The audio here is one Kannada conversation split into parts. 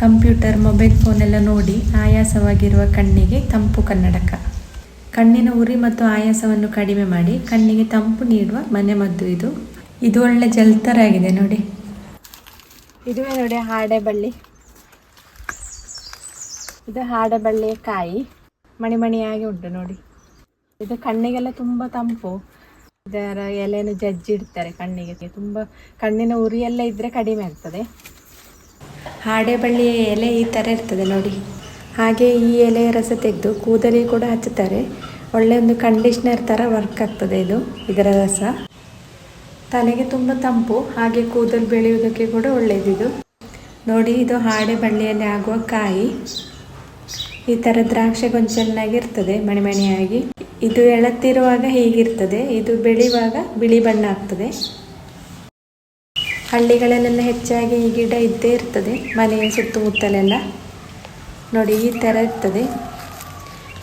ಕಂಪ್ಯೂಟರ್, ಮೊಬೈಲ್ ಫೋನೆಲ್ಲ ನೋಡಿ ಆಯಾಸವಾಗಿರುವ ಕಣ್ಣಿಗೆ ತಂಪು ಕನ್ನಡಕ. ಕಣ್ಣಿನ ಉರಿ ಮತ್ತು ಆಯಾಸವನ್ನು ಕಡಿಮೆ ಮಾಡಿ ಕಣ್ಣಿಗೆ ತಂಪು ನೀಡುವ ಮನೆಮದ್ದು ಇದು. ಇದು ಒಳ್ಳೆ ಜೆಲ್ ಥರ ಆಗಿದೆ ನೋಡಿ. ಇದುವೇ ನೋಡಿ ಹಾಡೆಬಳ್ಳಿ. ಇದು ಹಾಡೆಬಳ್ಳಿಯ ಕಾಯಿ ಮಣಿಮಣಿಯಾಗಿ ಉಂಟು ನೋಡಿ. ಇದು ಕಣ್ಣಿಗೆಲ್ಲ ತುಂಬ ತಂಪು. ಇದರ ಎಲೆಯನ್ನು ಜಜ್ಜಿಡ್ತಾರೆ ಕಣ್ಣಿಗೆ. ತುಂಬ ಕಣ್ಣಿನ ಉರಿಯೆಲ್ಲ ಇದ್ದರೆ ಕಡಿಮೆ ಆಗ್ತದೆ. ಹಾಡೆಬಳ್ಳಿಯ ಎಲೆ ಈ ಥರ ಇರ್ತದೆ ನೋಡಿ. ಹಾಗೆ ಈ ಎಲೆಯ ರಸ ತೆಗೆದು ಕೂದಲಿಗೆ ಕೂಡ ಹಚ್ಚುತ್ತಾರೆ. ಒಳ್ಳೆಯ ಒಂದು ಕಂಡೀಷ್ನರ್ ಥರ ವರ್ಕ್ ಆಗ್ತದೆ ಇದರ ರಸ. ತಲೆಗೆ ತುಂಬ ತಂಪು, ಹಾಗೆ ಕೂದಲು ಬೆಳೆಯುವುದಕ್ಕೆ ಕೂಡ ಒಳ್ಳೆಯದಿದು ನೋಡಿ. ಇದು ಹಾಡೆಬಳ್ಳಿಯಲ್ಲಿ ಆಗುವ ಕಾಯಿ. ಈ ಥರ ದ್ರಾಕ್ಷಿ ಗೊಂಚಲಿನಾಗಿರ್ತದೆ ಮಣಿಮಣಿಯಾಗಿ. ಇದು ಎಳತ್ತಿರುವಾಗ ಹೀಗಿರ್ತದೆ, ಇದು ಬೆಳೆಯುವಾಗ ಬಿಳಿ ಬಣ್ಣ ಆಗ್ತದೆ. ಹಳ್ಳಿಗಳಲ್ಲೆಲ್ಲ ಹೆಚ್ಚಾಗಿ ಈ ಗಿಡ ಇದ್ದೇ ಇರ್ತದೆ, ಮನೆಯ ಸುತ್ತಮುತ್ತಲೆಲ್ಲ ನೋಡಿ. ಈ ಥರ ಇರ್ತದೆ.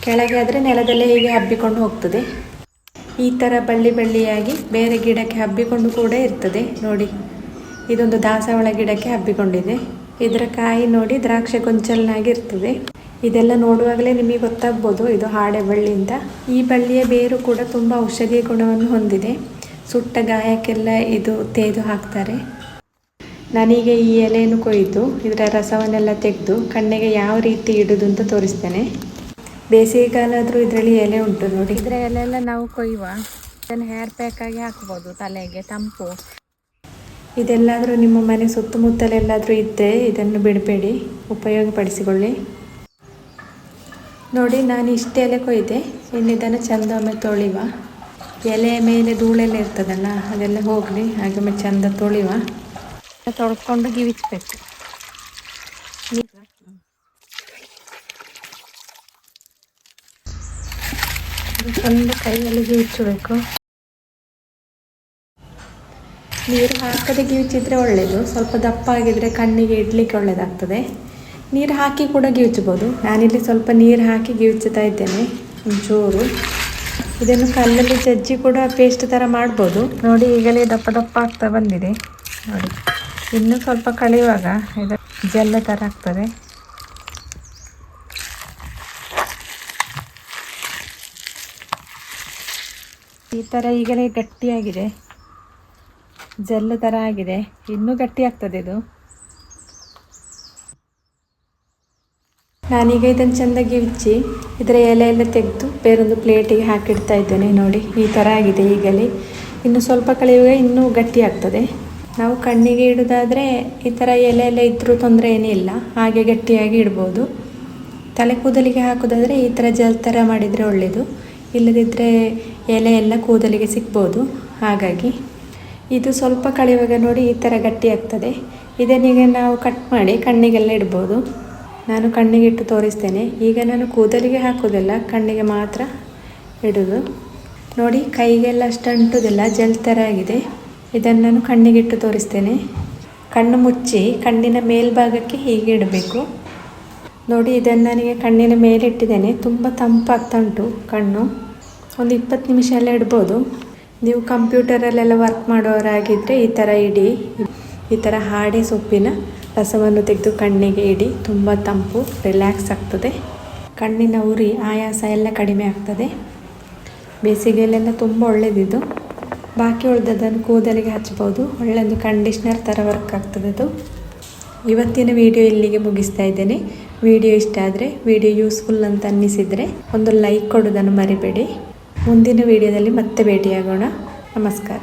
ಕೆಳಗೆ ಆದರೆ ನೆಲದಲ್ಲೇ ಹೀಗೆ ಹಬ್ಬಿಕೊಂಡು ಹೋಗ್ತದೆ. ಈ ಥರ ಬಳ್ಳಿ ಬಳ್ಳಿಯಾಗಿ ಬೇರೆ ಗಿಡಕ್ಕೆ ಹಬ್ಬಿಕೊಂಡು ಕೂಡ ಇರ್ತದೆ ನೋಡಿ. ಇದೊಂದು ದಾಸವಾಳ ಗಿಡಕ್ಕೆ ಹಬ್ಬಿಕೊಂಡಿದೆ. ಇದರ ಕಾಯಿ ನೋಡಿ ದ್ರಾಕ್ಷಿ ಗೊಂಚಲಿನಾಗಿರ್ತದೆ. ಇದೆಲ್ಲ ನೋಡುವಾಗಲೇ ನಿಮಗೆ ಗೊತ್ತಾಗ್ಬೋದು ಇದು ಹಾಡೆಬಳ್ಳಿ ಅಂತ. ಈ ಬಳ್ಳಿಯ ಬೇರು ಕೂಡ ತುಂಬ ಔಷಧೀಯ ಗುಣವನ್ನು ಹೊಂದಿದೆ. ಸುಟ್ಟ ಗಾಯಕ್ಕೆಲ್ಲ ಇದು ತೇದು ಹಾಕ್ತಾರೆ. ನಾನೀಗ ಈ ಎಲೆಯನ್ನು ಕೊಯ್ದು ಇದರ ರಸವನ್ನೆಲ್ಲ ತೆಗೆದು ಕಣ್ಣಿಗೆ ಯಾವ ರೀತಿ ಇಡೋದು ಅಂತ ತೋರಿಸ್ತೇನೆ. ಬೇಸಿಗೆಗಾಲ ಆದರೂ ಇದರಲ್ಲಿ ಎಲೆ ಉಂಟು ನೋಡಿ. ಇದರ ಎಲೆಲ್ಲ ನಾವು ಕೊಯ್ಯುವ ಇದನ್ನು ಹೇರ್ ಪ್ಯಾಕ್ ಆಗಿ ಹಾಕ್ಬೋದು ತಲೆಗೆ, ತಂಪು. ಇದೆಲ್ಲಾದರೂ ನಿಮ್ಮ ಮನೆ ಸುತ್ತಮುತ್ತಲೆಲ್ಲಾದರೂ ಇದ್ದರೆ ಇದನ್ನು ಬಿಡಬೇಡಿ, ಉಪಯೋಗಪಡಿಸಿಕೊಳ್ಳಿ ನೋಡಿ. ನಾನು ಇಷ್ಟು ಎಲೆ ಕೊಯ್ದೆ. ಇನ್ನು ಇದನ್ನು ಚೆಂದ ಒಮ್ಮೆ ತೊಳಿವ. ಎಲೆಯ ಮೇಲೆ ಧೂಳೆಲ್ಲ ಇರ್ತದಲ್ಲ, ಅದೆಲ್ಲ ಹೋಗಲಿ. ಹಾಗೆ ಒಮ್ಮೆ ಚೆಂದ ತೊಳಿವ. ತೊಳ್ಕೊಂಡು ಗಿವಿಚ್ಬೇಕು. ಚೆಂದ ಕೈಯಲ್ಲಿ ಗಿವಿಚ್ಚಬೇಕು. ನೀರು ಹಾಕದೆ ಗಿವಿಚಿದ್ರೆ ಒಳ್ಳೆಯದು. ಸ್ವಲ್ಪ ದಪ್ಪ ಆಗಿದ್ರೆ ಕಣ್ಣಿಗೆ ಇಡ್ಲಿಕ್ಕೆ ಒಳ್ಳೆಯದಾಗ್ತದೆ. ನೀರು ಹಾಕಿ ಕೂಡ ಗಿವಿಚ್ಬೋದು. ನಾನಿಲ್ಲಿ ಸ್ವಲ್ಪ ನೀರು ಹಾಕಿ ಗಿವಿಚ್ತಾ ಇದ್ದೇನೆ ಒಂಚೂರು. ಇದನ್ನು ಕಲ್ಲಲ್ಲಿ ಜಜ್ಜಿ ಕೂಡ ಪೇಸ್ಟ್ ಥರ ಮಾಡ್ಬೋದು ನೋಡಿ. ಈಗಲೇ ದಪ್ಪ ದಪ್ಪ ಆಗ್ತಾ ಬಂದಿದೆ ನೋಡಿ. ಇನ್ನೂ ಸ್ವಲ್ಪ ಕಳೆಯುವಾಗ ಇದು ಜೆಲ್ಲ ಥರ ಆಗ್ತದೆ. ಈ ಥರ ಈಗಲೇ ಗಟ್ಟಿಯಾಗಿದೆ, ಜೆಲ್ ಥರ ಆಗಿದೆ. ಇನ್ನೂ ಗಟ್ಟಿ ಆಗ್ತದೆ ಇದು. ನಾನೀಗ ಇದನ್ನು ಚೆಂದಾಗಿ ಗಿವಿಚ್ಚಿ ಇದರ ಎಲೆ ಎಲ್ಲ ತೆಗೆದು ಬೇರೊಂದು ಪ್ಲೇಟಿಗೆ ಹಾಕಿಡ್ತಾ ಇದ್ದೇನೆ ನೋಡಿ. ಈ ಥರ ಆಗಿದೆ ಈಗಲೇ. ಇನ್ನು ಸ್ವಲ್ಪ ಕಳೆಯುವಾಗ ಇನ್ನೂ ಗಟ್ಟಿ ಆಗ್ತದೆ. ನಾವು ಕಣ್ಣಿಗೆ ಇಡೋದಾದರೆ ಈ ಥರ ಎಲೆ ಎಲ್ಲ ಇದ್ದರೂ ತೊಂದರೆ ಏನಿಲ್ಲ, ಹಾಗೆ ಗಟ್ಟಿಯಾಗಿ ಇಡ್ಬೋದು. ತಲೆ ಕೂದಲಿಗೆ ಹಾಕೋದಾದರೆ ಈ ಥರ ಜೆಲ್ ಥರ ಮಾಡಿದರೆ ಒಳ್ಳೆಯದು. ಇಲ್ಲದಿದ್ದರೆ ಎಲೆ ಎಲ್ಲ ಕೂದಲಿಗೆ ಸಿಗ್ಬೋದು. ಹಾಗಾಗಿ ಇದು ಸ್ವಲ್ಪ ಕಳೆಯುವಾಗ ನೋಡಿ ಈ ಥರ ಗಟ್ಟಿ ಆಗ್ತದೆ. ಇದನ್ನೀಗ ನಾವು ಕಟ್ ಮಾಡಿ ಕಣ್ಣಿಗೆಲ್ಲ ಇಡ್ಬೋದು. ನಾನು ಕಣ್ಣಿಗೆ ಇಟ್ಟು ತೋರಿಸ್ತೇನೆ. ಈಗ ನಾನು ಕೂದಲಿಗೆ ಹಾಕೋದಿಲ್ಲ, ಕಣ್ಣಿಗೆ ಮಾತ್ರ ಇಡೋದು ನೋಡಿ. ಕೈಗೆಲ್ಲ ಅಷ್ಟು ಅಂಟೋದಿಲ್ಲ, ಜೆಲ್ ಥರ ಆಗಿದೆ. ಇದನ್ನು ನಾನು ಕಣ್ಣಿಗೆ ಇಟ್ಟು ತೋರಿಸ್ತೇನೆ. ಕಣ್ಣು ಮುಚ್ಚಿ ಕಣ್ಣಿನ ಮೇಲ್ಭಾಗಕ್ಕೆ ಹೀಗೆ ಇಡಬೇಕು ನೋಡಿ. ಇದನ್ನು ನನಗೆ ಕಣ್ಣಿನ ಮೇಲೆ ಇಟ್ಟಿದ್ದೇನೆ. ತುಂಬ ತಂಪಾಗ್ತಾ ಉಂಟು ಕಣ್ಣು. ಒಂದು 20 ನಿಮಿಷ ಎಲ್ಲ ಇಡ್ಬೋದು. ನೀವು ಕಂಪ್ಯೂಟರಲ್ಲೆಲ್ಲ ವರ್ಕ್ ಮಾಡೋರಾಗಿದ್ದರೆ ಈ ಥರ ಇಡಿ. ಈ ಥರ ಹಾಡೆ ಸೊಪ್ಪಿನ ರಸವನ್ನು ತೆಗೆದು ಕಣ್ಣಿಗೆ ಇಡಿ. ತುಂಬ ತಂಪು, ರಿಲ್ಯಾಕ್ಸ್ ಆಗ್ತದೆ. ಕಣ್ಣಿನ ಉರಿ, ಆಯಾಸ ಎಲ್ಲ ಕಡಿಮೆ ಆಗ್ತದೆ. ಬೇಸಿಗೆಯಲ್ಲೆಲ್ಲ ತುಂಬ ಒಳ್ಳೆಯದಿದು. ಬಾಕಿ ಉಳಿದದನ್ನು ಕೂದಲಿಗೆ ಹಚ್ಬೋದು. ಒಳ್ಳೆಯದು ಕಂಡೀಷ್ನರ್ ಥರ ವರ್ಕ್ ಆಗ್ತದೆ ಅದು. ಇವತ್ತಿನ ವಿಡಿಯೋ ಇಲ್ಲಿಗೆ ಮುಗಿಸ್ತಾ ಇದ್ದೇನೆ. ವಿಡಿಯೋ ಇಷ್ಟ ಆದರೆ, ವಿಡಿಯೋ ಯೂಸ್ಫುಲ್ ಅಂತ ಅನ್ನಿಸಿದರೆ ಒಂದು ಲೈಕ್ ಕೊಡೋದನ್ನು ಮರಿಬೇಡಿ. ಮುಂದಿನ ವಿಡಿಯೋದಲ್ಲಿ ಮತ್ತೆ ಭೇಟಿಯಾಗೋಣ. ನಮಸ್ಕಾರ.